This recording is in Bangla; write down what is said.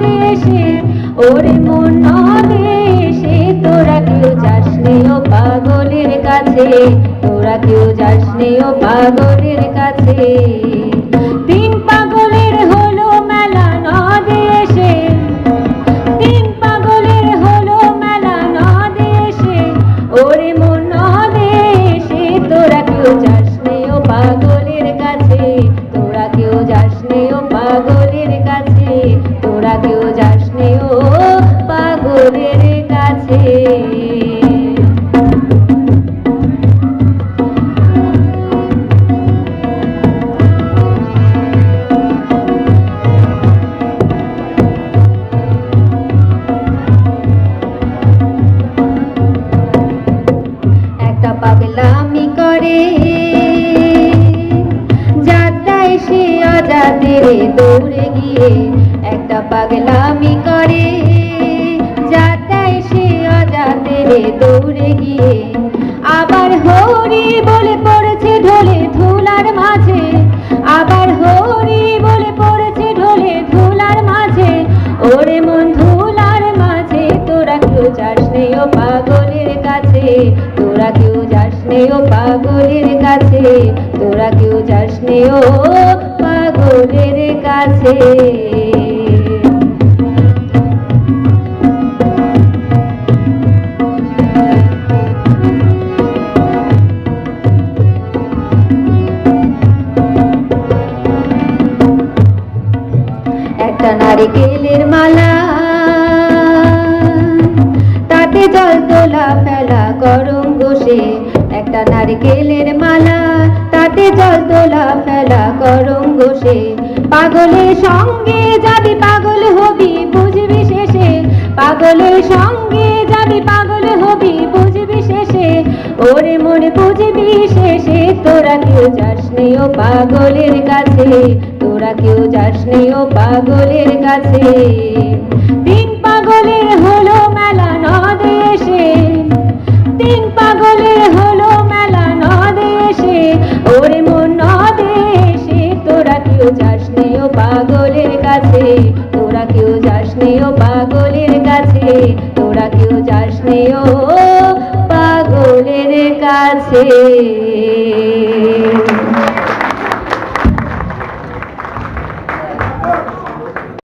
নদে এসে, ওরে মন নদে এসে তোরা কেউ যাসনি ও পাগলের কাছে, তোরা কেউ যাসনি ও পাগলের কাছে। তিন পাগলের হলো মেলা নদে এসে, তিন পাগলের হলো মেলা নদে এসে, ওরে মন নদে এসে তোরা কেউ যাসনি ও পাগলের কাছে, তোরা কেউ যাসনি ও পাগলের কাছে, তোরা কেউ যাসনি ও পাগলের কাছে। একটা পাগলামি করে যাত্রায় সে অজাতের দৌড়ে গিয়ে, একটা পাগলামি করে যাত্রায় সে অজাতের দৌড়ে গিয়ে, আবার হরি বলে পড়েছে ঢোলে ধুলার মাঝে, আবার হরি বলে পড়েছে ঢোলে ধুলার মাঝে, ওরে মন ধুলার মাঝে তোরা কেউ যাসনি ও পাগলের কাছে, তোরা কেউ যাসনি ও পাগলের কাছে, তোরা কেউ যাসনি ও পাগলের কাছে। একটা নারিকেলের মালা, তাতে জল তোলা ফেলা করম বসে, একটা নারিকেলের মালা তাতে জল তোলা ফেলা করম বসে, পাগলের সঙ্গে যাবি পাগল হবি বুঝবি শেষে, পাগলের সঙ্গে যাবি পাগল হবি বুঝবি শেষে, ওরে মনে বুঝবি শেষে তোরা কেউ যাসনি ও পাগলের কাছে, তোরা কেউ যাসনি ও পাগলের কাছে। তিন পাগলের হলো মেলা নদে এসে, তিন পাগলের হলো মেলা নদে এসে, ওরে মন নদে এসে তোরা কেউ যাসনি ও পাগলের কাছে, তোরা কেউ যাসনি ও পাগলের কাছে, তোরা কেউ যাসনি ও পাগলের কাছে।